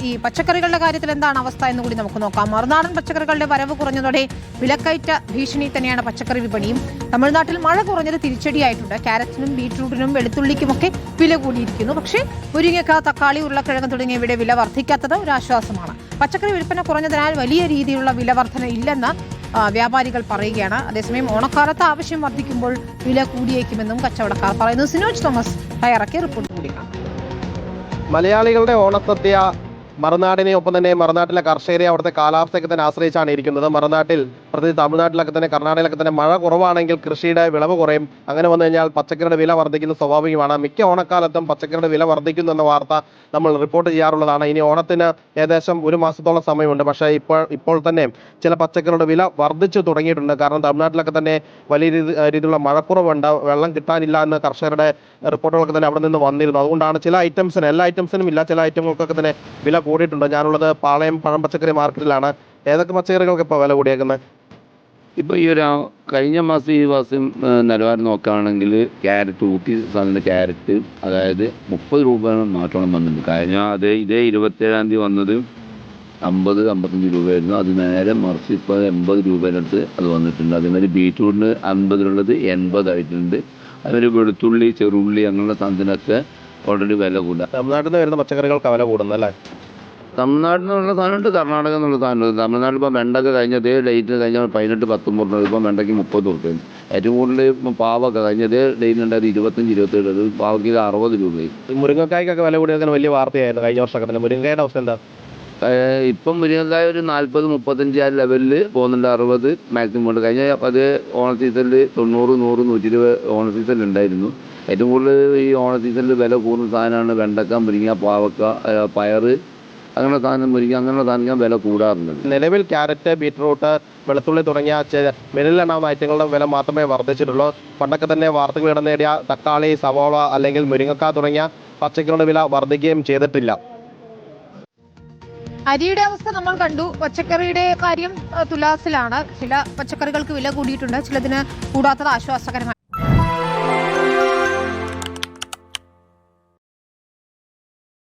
ഈ പച്ചക്കറികളുടെ കാര്യത്തിൽ എന്താണ് അവസ്ഥ എന്ന് കൂടി നമുക്ക് നോക്കാം. മറുനാടൻ പച്ചക്കറികളുടെ വരവ് കുറഞ്ഞതോടെ വിലക്കയറ്റ ഭീഷണി തന്നെയാണ് പച്ചക്കറി വിപണിയും. തമിഴ്നാട്ടിൽ മഴ കുറഞ്ഞത് തിരിച്ചടിയായിട്ടുണ്ട്. ക്യാരറ്റിനും ബീറ്റ്റൂട്ടിനും വെളുത്തുള്ളിക്കുമൊക്കെ വില കൂടിയിരിക്കുന്നു. പക്ഷേ മുരിങ്ങക്ക, തക്കാളി, ഉരുളക്കിഴങ്ങ് തുടങ്ങിയവയുടെ വില വർദ്ധിക്കാത്തത് ഒരു ആശ്വാസമാണ്. പച്ചക്കറി വിൽപ്പന കുറഞ്ഞതിനാൽ വലിയ രീതിയിലുള്ള വില വർധന ഇല്ലെന്ന് വ്യാപാരികൾ പറയുകയാണ്. അതേസമയം ഓണക്കാലത്ത് ആവശ്യം വർദ്ധിക്കുമ്പോൾ വില കൂടിയേക്കുമെന്നും കച്ചവടക്കാർ പറയുന്നു. സിനോജ് തോമസ് തയ്യാറാക്കിയ റിപ്പോർട്ട് കൂടി കാണാം. മലയാളികളുടെ ഓണസദ്യ മറുനാടിനെ ഒപ്പം തന്നെ മറുനാട്ടിലെ കർഷകരെ അവിടുത്തെ കാലാവസ്ഥയൊക്കെ തന്നെ ആശ്രയിച്ചാണ് ഇരിക്കുന്നത്. മറുനാട്ടിൽ പ്രത്യേകിച്ച് തമിഴ്നാട്ടിലൊക്കെ തന്നെ കർണാടകയിലൊക്കെ തന്നെ മഴ കുറവാണെങ്കിൽ കൃഷിയുടെ വിളവ് കുറയും. അങ്ങനെ വന്നു കഴിഞ്ഞാൽ പച്ചക്കറിയുടെ വില വർദ്ധിക്കുന്നത് സ്വാഭാവികമാണ്. മിക്ക ഓണക്കാലത്തും പച്ചക്കറിയുടെ വില വർദ്ധിക്കുന്നു എന്ന വാർത്ത നമ്മൾ റിപ്പോർട്ട് ചെയ്യാറുള്ളതാണ്. ഇനി ഓണത്തിന് ഏകദേശം ഒരു മാസത്തോളം സമയമുണ്ട്. പക്ഷേ ഇപ്പോൾ തന്നെ ചില പച്ചക്കറിയുടെ വില വർദ്ധിച്ചു തുടങ്ങിയിട്ടുണ്ട്. കാരണം തമിഴ്നാട്ടിലൊക്കെ തന്നെ വലിയ രീതിയിലുള്ള മഴക്കുറവുണ്ട്, വെള്ളം കിട്ടാനില്ല എന്ന് കർഷകരുടെ റിപ്പോർട്ടുകളൊക്കെ തന്നെ അവിടെ നിന്ന് വന്നിരുന്നു. അതുകൊണ്ടാണ് ചില ഐറ്റംസിന്, എല്ലാ ഐറ്റംസിനും ഇല്ല, ചില ഐറ്റങ്ങൾക്കൊക്കെ തന്നെ വില കൂടിയിട്ടുണ്ട്. ഞാനുള്ളത് പാളയം പഴം പച്ചക്കറി മാർക്കറ്റിലാണ്. ഏതൊക്കെ പച്ചക്കറികൾക്ക് ഇപ്പോൾ വില കൂടിയേക്കുന്നത്? ഇപ്പോൾ കഴിഞ്ഞ മാസം ഈ മാസം നിലവാരം നോക്കുകയാണെങ്കിൽ ക്യാരറ്റ്, ഊട്ടി സാധനം ക്യാരറ്റ് അതായത് 30 രൂപ മാറ്റം വന്നിട്ടുണ്ട്. ഇതേ 27-ാം തീയതി വന്നത് 50-55 രൂപയായിരുന്നു. അത് നേരെ മറിച്ച് ഇപ്പോൾ 80 രൂപയുടെ അടുത്ത് അത് വന്നിട്ടുണ്ട്. അതേമാതിരി ബീറ്റ്റൂട്ടിന് 50-ലുള്ളത് 80 ആയിട്ടുണ്ട്. അതുമാതിരി വെളുത്തുള്ളി, ചെറുള്ളി അങ്ങനെയുള്ള സാധനത്തിനൊക്കെ ഓൾറെഡി വില കൂടുക. തമിഴ്നാട്ടിൽ നിന്ന് വരുന്ന പച്ചക്കറികൾക്ക് വില കൂടുന്നത് അല്ലേ? തമിഴ്നാട്ടിൽ നിന്നുള്ള സാധനമുണ്ട്, കർണാടക എന്നുള്ള സാധനമുണ്ട്. തമിഴ്നാട്ടിൽ ഇപ്പോൾ വെണ്ടയ്ക്ക കഴിഞ്ഞതേ ഡേറ്റിന് കഴിഞ്ഞ 18-19 രൂപ, ഇപ്പം വെണ്ടയ്ക്ക് 30 രൂപയും. ഏറ്റവും കൂടുതൽ പാവക്ക കഴിഞ്ഞതേ ഡേറ്റിന് ഉണ്ടായത് 25-27, പാവയ്ക്ക് 60 രൂപയും. മുരിങ്ങക്കായ്ക്കൊക്കെ വില കൂടിയതിന് വലിയ വാർത്തയായിരുന്നു കഴിഞ്ഞ വർഷമൊക്കെ തന്നെ. മുരിങ്ങയുടെ അവസ്ഥ എന്താ? ഇപ്പം മുരിങ്ങക്കായ ഒരു 40-35 ആ ലെവലിൽ പോകുന്നുണ്ട്. 60 മാക്സിമം ഉണ്ട്. കഴിഞ്ഞ അത് ഓണ സീസണിൽ 90, 100, 120 ഓണ സീസണിൽ ഉണ്ടായിരുന്നു. ഏറ്റവും കൂടുതൽ ഈ ഓണ സീസണിൽ വില കൂടുന്ന സാധനമാണ് വെണ്ടക്ക, മുരിങ്ങ, പാവക്ക, പയർ അങ്ങനെ സാധനം, മുരിങ്ങ അങ്ങനെയുള്ള സാധനം വില കൂടാറുണ്ട്. നിലവിൽ ക്യാരറ്റ്, ബീറ്റ്റൂട്ട്, വെളുത്തുള്ളി തുടങ്ങിയ വിരലിലെണ്ണാവുന്ന ഐറ്റങ്ങളുടെ വില മാത്രമേ വർദ്ധിച്ചിട്ടുള്ളൂ. പണ്ടൊക്കെ തന്നെ വാർത്തകൾ ഇടം നേടിയ തക്കാളി, സവോള അല്ലെങ്കിൽ മുരിങ്ങക്ക തുടങ്ങിയ പച്ചക്കറികളുടെ വില വർദ്ധിക്കുകയും ചെയ്തിട്ടില്ല. അരിയുടെ അവസ്ഥ നമ്മൾ കണ്ടു. പച്ചക്കറിയുടെ കാര്യം തുലാസിലാണ്. ചില പച്ചക്കറികൾക്ക് വില കൂടിയിട്ടുണ്ട്, ചിലതിന് കൂടാത്തത് ആശ്വാസകരമായി.